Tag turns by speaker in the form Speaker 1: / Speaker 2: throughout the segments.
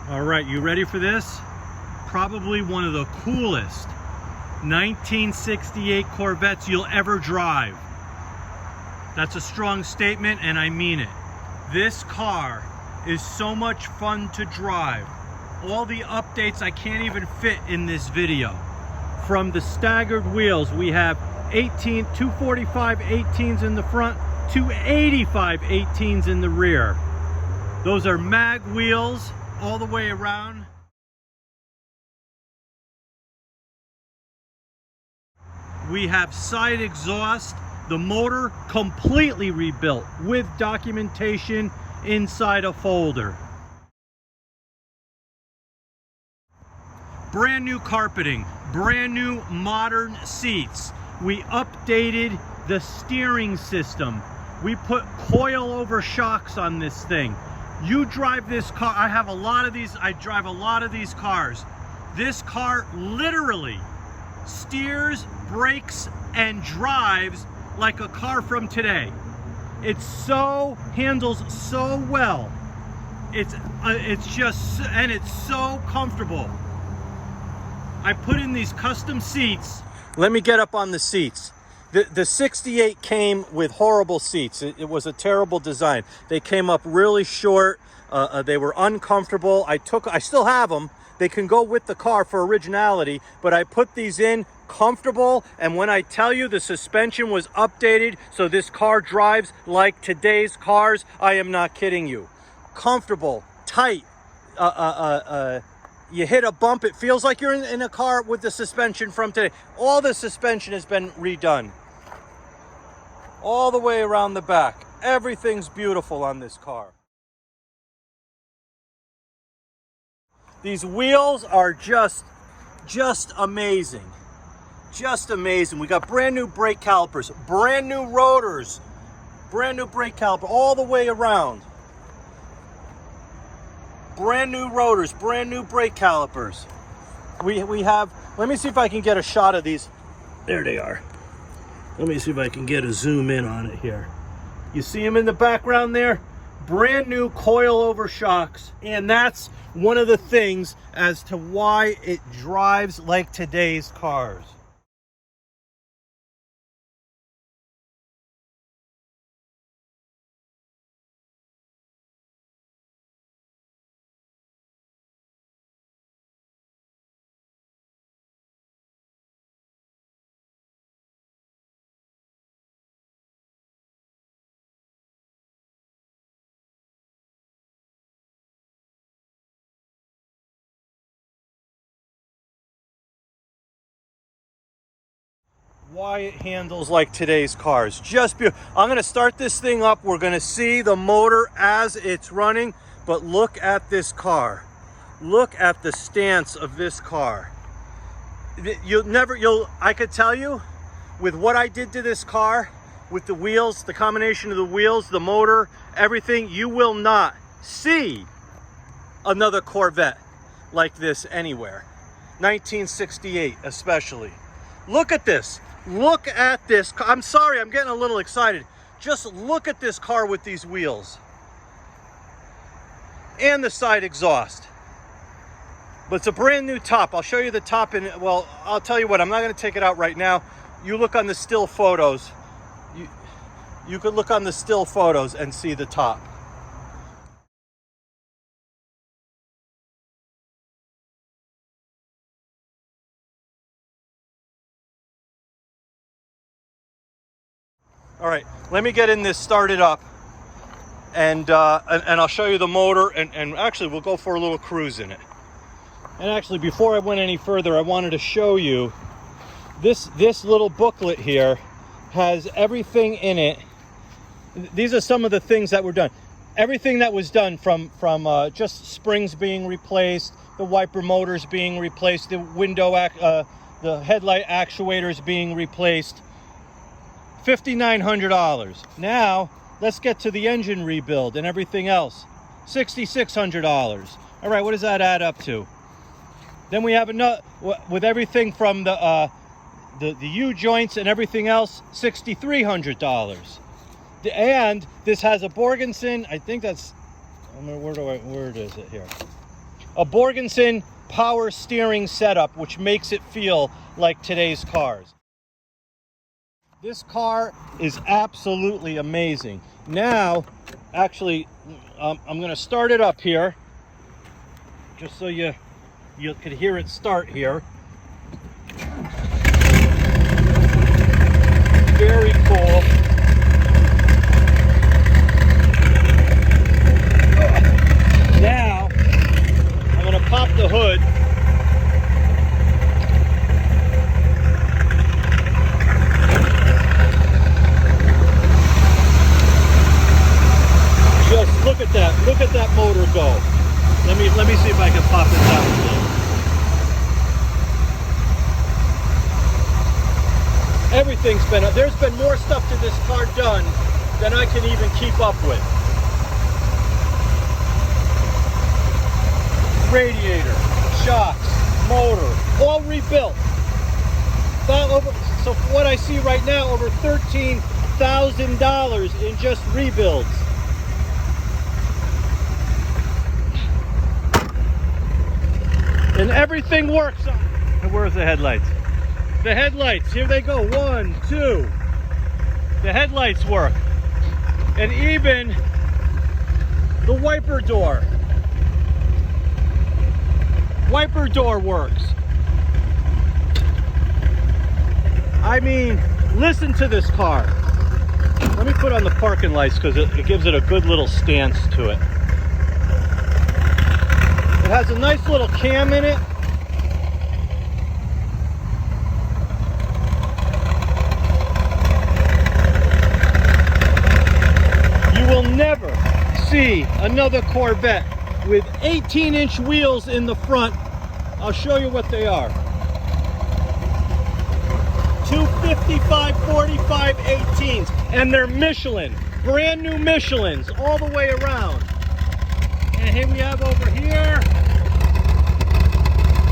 Speaker 1: All right, you ready for this? Probably one of the coolest 1968 Corvettes you'll ever drive. That's a strong statement, and I mean it. This car is so much fun to drive. All the updates I can't even fit in this video. From the staggered wheels, we have 245 18s in the front, 285 18s in the rear. Those are mag wheels all the way around. We have side exhaust, the motor completely rebuilt with documentation inside a folder. Brand new carpeting, brand new modern seats. We updated the steering system. We put coil over shocks on this thing. You drive this car, I have a lot of these, I drive a lot of these cars. This car literally steers, brakes, and drives like a car from today. Handles so well. It's so comfortable. I put in these custom seats. Let me get up on the seats. The 68 came with horrible seats. It was a terrible design. They came up really short. They were uncomfortable. I still have them. They can go with the car for originality, but I put these in comfortable, and when I tell you the suspension was updated so this car drives like today's cars, I am not kidding you. Comfortable, tight, you hit a bump, it feels like you're in a car with the suspension from today. All the suspension has been redone. All the way around the back. Everything's beautiful on this car. These wheels are just amazing. Just amazing. We got brand new brake calipers, brand new rotors, brand new brake caliper all the way around. Brand new rotors, brand new brake calipers. We have, let me see if I can get a shot of these. There they are. Let me see if I can get a zoom in on it here. You see them in the background there? Brand new coil over shocks. And that's one of the things as to why it drives like today's cars. Why it handles like today's cars. Just beautiful. I'm going to start this thing up. We're going to see the motor as it's running, but look at this car. Look at the stance of this car. I could tell you, with what I did to this car, with the wheels, the combination of the wheels, the motor, everything, you will not see another Corvette like this anywhere. 1968 especially. Look at this. Look at this. I'm sorry, I'm getting a little excited. Just look at this car with these wheels. And the side exhaust. But it's a brand new top. I'll show you the top in, well, I'll tell you what, I'm not going to take it out right now. You look on the still photos. You could look on the still photos and see the top. All right, let me get in this started up, and I'll show you the motor, and actually we'll go for a little cruise in it. And actually, before I went any further, I wanted to show you this little booklet here has everything in it. These are some of the things that were done. Everything that was done from just springs being replaced, the wiper motors being replaced, the the headlight actuators being replaced. $5,900. Now, let's get to the engine rebuild and everything else. $6,600. All right, what does that add up to? Then we have another, with everything from the U-joints and everything else, $6,300. And this has a Borgenson, I think that's, where is it here? a Borgenson power steering setup, which makes it feel like today's cars. This car is absolutely amazing. Now, actually, I'm going to start it up here, just so you can hear it start here. Very cool. Now, I'm going to pop the hood. Just look at that motor go. Let me see if I can pop it down. Everything's been, there's been more stuff to this car done than I can even keep up with. Radiator, shocks, motor, all rebuilt. So for what I see right now, over $13,000 in just rebuilds. And everything works. And where's the headlights? The headlights, here they go. 1, 2. The headlights work. And even the wiper door. Wiper door works. I mean, listen to this car. Let me put on the parking lights because it gives it a good little stance to it. It has a nice little cam in it. You will never see another Corvette with 18-inch wheels in the front. I'll show you what they are. 255 45 18s, and they're Michelin, brand new Michelins all the way around. And here we have over here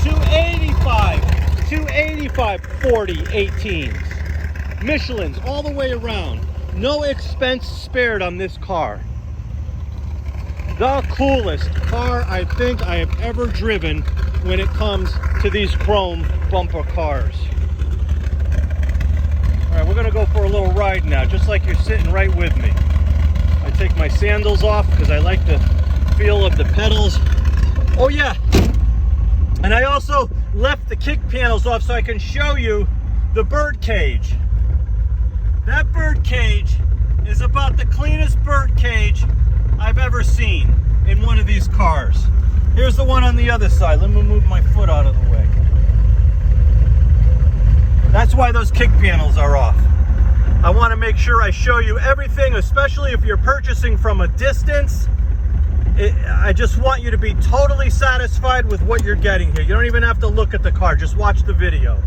Speaker 1: 285 40 18s, Michelins all the way around. No expense spared on this car. The coolest car I think I have ever driven when it comes to these chrome bumper cars. All right, we're gonna go for a little ride now, just like you're sitting right with me. I take my sandals off because I like the feel of the pedals. Oh yeah, and I also left the kick panels off so I can show you the bird cage. That bird cage is about the cleanest bird cage I've ever seen in one of these cars. Here's the one on the other side. Let me move my foot out of the way. That's why those kick panels are off. I want to make sure I show you everything, especially if you're purchasing from a distance. I just want you to be totally satisfied with what you're getting here. You don't even have to look at the car, just watch the video.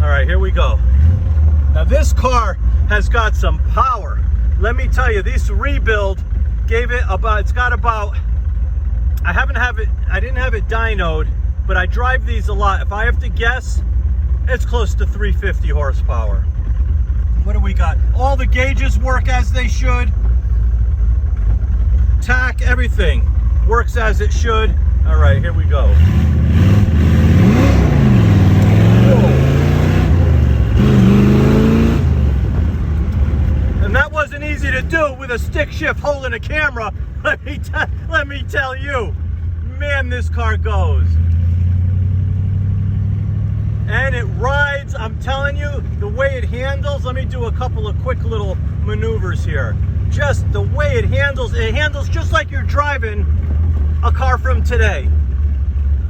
Speaker 1: All right, here we go. Now this car has got some power. Let me tell you, this rebuild gave it about, it's got about, I didn't have it dynoed, but I drive these a lot. If I have to guess, it's close to 350 horsepower. What do we got? All the gauges work as they should. Tack, everything works as it should. All right, here we go. Whoa. And that wasn't easy to do with a stick shift holding a camera. Let me tell you, man, this car goes. And it rides, I'm telling you, the way it handles. Let me do a couple of quick little maneuvers here. Just the way it handles just like you're driving a car from today.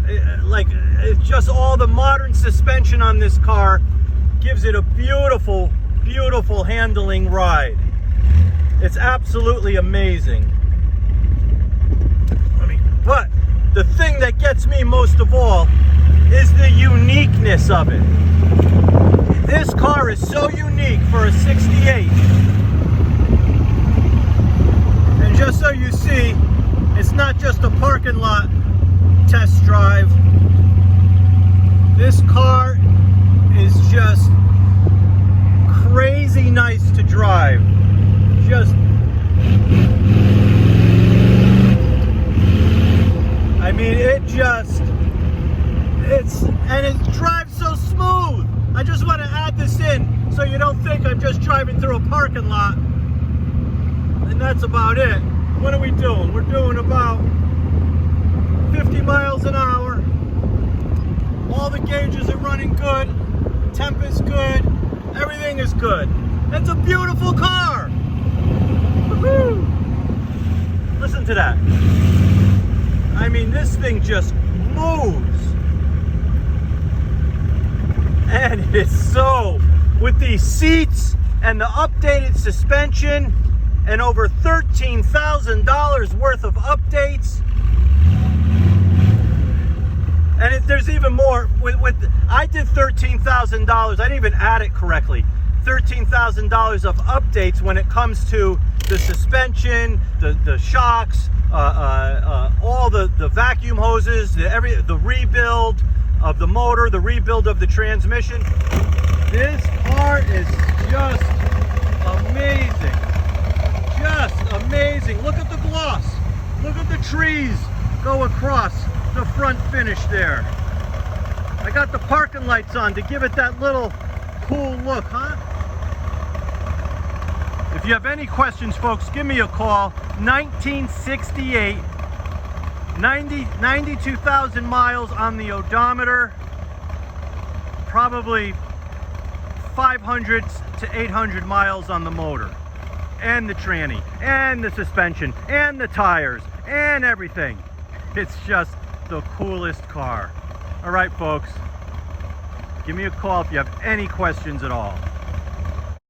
Speaker 1: It's just all the modern suspension on this car gives it a beautiful, beautiful handling ride. It's absolutely amazing. But the thing that gets me most of all is the uniqueness of it. This car is so unique for a 68. And just so you see, it's not just a parking lot test drive. This car is just crazy nice to drive. mean, it drives so smooth. I just want to add this in so you don't think I'm just driving through a parking lot. And that's about it. What are we doing? We're doing about 50 miles an hour. All the gauges are running good. Temp is good. Everything is good. It's a beautiful car. Woo-hoo. Listen to that. I mean, this thing just moves. And it's so, with these seats and the updated suspension and over $13,000 worth of updates. And there's even more. I did $13,000. I didn't even add it correctly. $13,000 of updates when it comes to the suspension, the shocks, all the vacuum hoses, the rebuild of the motor, the rebuild of the transmission. This car is just amazing. Just amazing. Look at the gloss. Look at the trees go across the front finish there. I got the parking lights on to give it that little cool look, huh? If you have any questions, folks, give me a call. 1968, 92,000 miles on the odometer, probably 500 to 800 miles on the motor, and the tranny, and the suspension, and the tires, and everything. It's just the coolest car. All right, folks, give me a call if you have any questions at all.